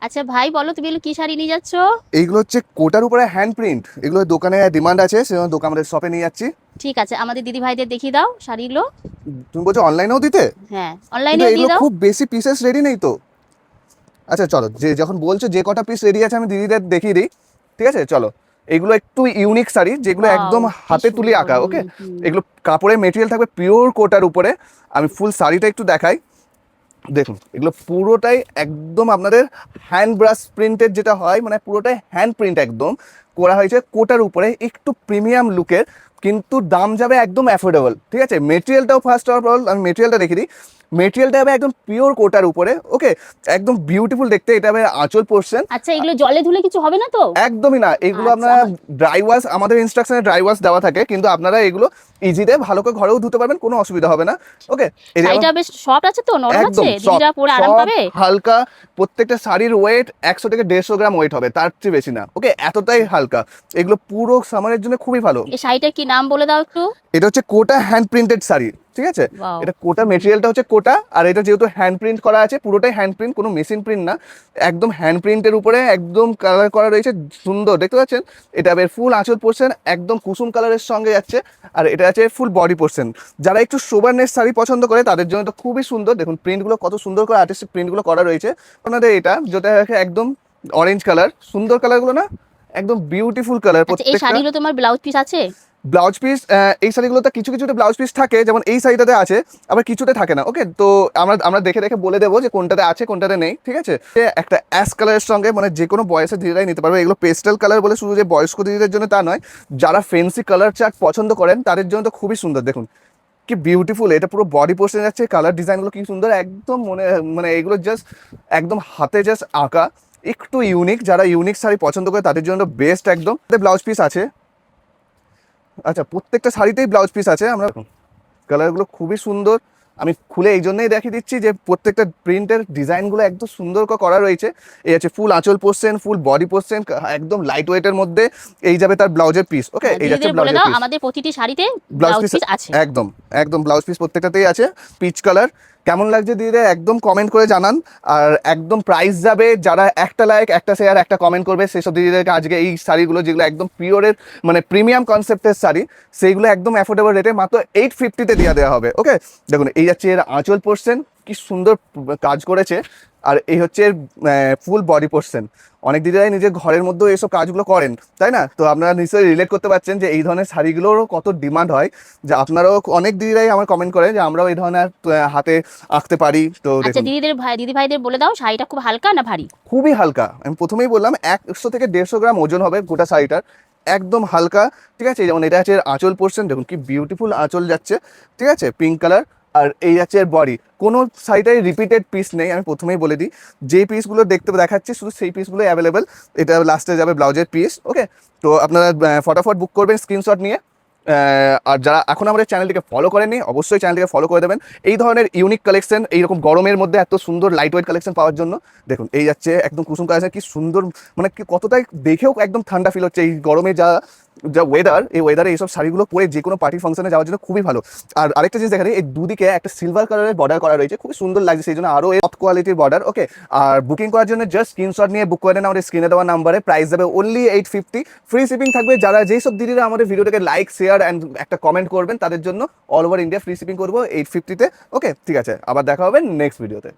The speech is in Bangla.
আচ্ছা ভাই বলো, তুমি এগুলো কি শাড়ি নিয়ে যাচ্ছ? এইগুলো হচ্ছে কোটার উপরে হ্যান্ড প্রিন্ট। এগুলো দোকানে ডিমান্ড আছে, সেজন্য দোকান আমাদের শপে নিয়ে যাচ্ছি। ঠিক আছে, আমাদের দিদি ভাইদের দেখিয়ে দাও শাড়িগুলো। তুমি বলছো অনলাইনেও দিতে? হ্যাঁ, কিন্তু অনলাইনেও দিয়ে এগুলো দাও। খুব বেশি পিসেস রেডি নেই তো। আচ্ছা চলো, যে যখন বলছো যে কটা পিস রেডি আছে আমি দিদিদের দেখিয়ে দিই। ঠিক আছে চলো। এগুলো একটু ইউনিক শাড়ি, যেগুলো ওয়াও, একদম কি হাতে তুলি সুন্দর। আঁকা। হুম ওকে, হুম। এগুলো কাপড়ের মেটেরিয়াল থাকবে পিওর কোটার উপরে। আমি ফুল শাড়িটা একটু দেখাই। দেখুন এগুলো পুরোটাই একদম আপনাদের হ্যান্ড ব্রাশ প্রিন্টের যেটা হয়, মানে পুরোটাই হ্যান্ড প্রিন্ট একদম করা হয়েছে কোটার উপরে, একটু প্রিমিয়াম লুকের। কিন্তু দাম যাবে একদম অ্যাফোর্ডেবল। ঠিক আছে, মেটেরিয়ালটাও ফার্স্ট অফ অল আমি মেটেরিয়ালটা দেখে দিই। মেটেরিয়ালটা হবে একদম পিওর কোটার উপরে। ওকে, একদম বিউটিফুল দেখতে। এটা হবে আঁচল পোর্শন। আচ্ছা, এগুলো জলে ধুলে কিছু হবে না তো? একদমই না, এগুলো আচ্ছা। আপনারা ড্রাই ওয়াশ, আমাদের ইনস্ট্রাকশনে ড্রাই ওয়াশ দেওয়া থাকে, কিন্তু আপনারা এগুলো ইজিতে ভালো করে ঘরেও ধুতে পারবেন, কোনো অসুবিধা হবে না। ওকে, শাড়িটা বেশ সফট আছে তো, নরম আছে, একদম সফট, দিদিরা পরে আরাম সব পাবে? হালকা। প্রত্যেকটা শাড়ির ওয়েট 100 থেকে 150 গ্রাম ওয়েট হবে, তার চেয়ে বেশি না। ওকে, এতটাই হালকা। এগুলো পুরো সামারের জন্য খুবই ভালো। এই শাড়িটার কি নাম বলে দাও একটু। এটা হচ্ছে কোটা হ্যান্ড প্রিন্টেড শাড়ি। ঠিক আছে, ওয়াও। এটা কোটা মেটেরিয়ালটা হচ্ছে কোটা, আর এটা যেহেতু হ্যান্ড প্রিন্ট করা আছে, পুরোটাই হ্যান্ড প্রিন্ট, কোনো মেশিন প্রিন্ট না। একদম হ্যান্ড প্রিন্টের উপরে একদম কালার করা রয়েছে, সুন্দর দেখতে পাচ্ছেন। এটা বের ফুল আঁচল পোর্শন একদম কুসুম কালারের সঙ্গে যাচ্ছে। আর এটা আছে ফুল বডি পোর্শন। যারা একটু সোবারনেস শাড়ি পছন্দ করে তাদের জন্য তো খুবই সুন্দর। দেখুন প্রিন্টগুলো কত সুন্দর করে আর্টিস্টিক প্রিন্টগুলো করা রয়েছে আপনাদের। এটা যেটা একদম অরেঞ্জ কালার, সুন্দর কালারগুলো না, একদম বিউটিফুল কালার আচ্ছা, এই প্রত্যেকটা। শাড়িগুলো তোমার ব্লাউজ পিস আছে? ব্লাউজ পিস এই শাড়িগুলোতে কিছু কিছুতে ব্লাউজ পিস থাকে, যেমন এই শাড়িটাতে আছে, আবার কিছুতে থাকে না। ওকে, তো আমরা আমরা দেখে দেখে বলে দেবো যে কোনটাতে আছে কোনটাতে নেই। ঠিক আছে, একটা অ্যাশ কালারের সঙ্গে, মানে যে কোনো বয়সের দিদিরাই নিতে পারবে। এগুলো পেস্টেল কালার বলে শুধু যে বয়স্ক দিদিদের জন্য তা নয়, যারা ফেন্সি কালার চার্ট পছন্দ করেন তাদের জন্য তো খুবই সুন্দর। দেখুন কি বিউটিফুল, এটা পুরো বডি পোর্শনে যাচ্ছে, কালার ডিজাইনগুলো কি সুন্দর একদম। মনে মানে এগুলো জাস্ট একদম হাতে জাস্ট আঁকা, একটু ইউনিক। যারা ইউনিক শাড়ি পছন্দ করে তাদের জন্য বেস্ট একদম। ব্লাউজ পিস আছে। আচ্ছা, প্রত্যেকটা শাড়িতেই ব্লাউজ পিস আছে। আমরা কালারগুলো খুবই সুন্দর। আমি খুলে এই জন্যই দেখিয়ে দিচ্ছি যে প্রত্যেকটা প্রিন্টের ডিজাইনগুলো একদম সুন্দর করে করা রয়েছে। এই আছে ফুল আঁচল পোর্শন, ফুল বডি পোর্শন, একদম লাইট ওয়েটের মধ্যে। এই যাবে তার ব্লাউজের পিস। ওকে, হ্যাঁ, এই যাচ্ছে দিদিদের বলে ব্লাউজের দাও পিস। আমাদের প্রতিটি শাড়িতে ব্লাউজ ব্লাউজ পিস পিস আছে। একদম একদম ব্লাউজ পিস প্রত্যেকটাতেই আছে। পিচ কালার কেমন লাগছে দিদিরা একদম কমেন্ট করে জানান। আর একদম প্রাইস যাবে, যারা একটা লাইক, একটা শেয়ার, একটা কমেন্ট করবে, সেসব দিদিদেরকে আজকে এই শাড়িগুলো, যেগুলো একদম পিওরের মানে প্রিমিয়াম কনসেপ্টের শাড়ি, সেইগুলো একদম অ্যাফোর্ডেবল রেটে মাত্র 850-তে দিয়ে দেওয়া হবে। ওকে, দেখুন এই যাচ্ছে এর আঁচল পোর্শন, কি সুন্দর কাজ করেছে। আর এই হচ্ছে এর ফুল বডি পোর্শন। অনেক দিদিরাই নিজের ঘরের মধ্যেও এইসব কাজগুলো করেন, তাই না? তো আপনারা নিশ্চয়ই রিলেট করতে পারছেন যে এই ধরনের শাড়িগুলোরও কত ডিমান্ড হয়। যে আপনারাও অনেক দিদিরাই আমার কমেন্ট করেন যে আমরাও এই ধরনের হাতে আঁকতে পারি। তো আচ্ছা, দেখুন দিদি ভাইদের বলে দাও শাড়িটা খুব হালকা না ভারী? খুবই হালকা। আমি প্রথমেই বললাম 100 থেকে 150 গ্রাম ওজন হবে গোটা শাড়িটার, একদম হালকা। ঠিক আছে, যেমন এটা আছে আঁচল পোর্শন, দেখুন কি বিউটিফুল আঁচল যাচ্ছে। ঠিক আছে, পিঙ্ক কালার। আর এই যাচ্ছে এর বডি। কোনো শাড়িটাই রিপিটেড পিস নেই, আমি প্রথমেই বলে দিই। যে পিসগুলো দেখাচ্ছি শুধু সেই পিসগুলো অ্যাভেলেবেল। এটা লাস্টে যাবে ব্লাউজের পিস। ওকে, তো আপনারা ফটাফট বুক করবেন স্ক্রিনশট নিয়ে। আর যারা এখন আমাদের চ্যানেলটিকে ফলো করেননি, অবশ্যই চ্যানেলটিকে ফলো করে দেবেন এই ধরনের ইউনিক কালেকশন, এইরকম গরমের মধ্যে এত সুন্দর লাইট ওয়েট কালেকশন পাওয়ার জন্য। দেখুন এই যাচ্ছে একদম কুসুম কালেকশন, কি সুন্দর, মানে কি কতটাই দেখেও একদম ঠান্ডা ফিল হচ্ছে। এই গরমে যা যা ওয়েদার, এই ওয়েদারে এইসব শাড়িগুলো পরে যে কোনো পার্টি ফাংশনে যাওয়ার জন্য খুবই ভালো। আর আরেকটা জিনিস দেখা যায়, এই দুদিকে একটা সিলভার কালারের বর্ডার করা রয়েছে, খুবই সুন্দর লাগছে, সেই জন্য আরও টপ কোয়ালিটির বর্ডার। ওকে, আর বুকিং করার জন্য জাস্ট স্ক্রিনশট নিয়ে বুক করে নেন আমাদের স্ক্রিনে দেওয়া নাম্বারে। প্রাইস যাবে অনলি 850, ফ্রি শিপিং থাকবে। যারা যেই সব দিদিরা আমাদের ভিডিওটাকে লাইক, শেয়ার অ্যান্ড একটা কমেন্ট করবেন তাদের জন্য all over India free shipping করবো 850-তে। ওকে, ঠিক আছে, আবার দেখা হবে নেক্সট ভিডিওতে।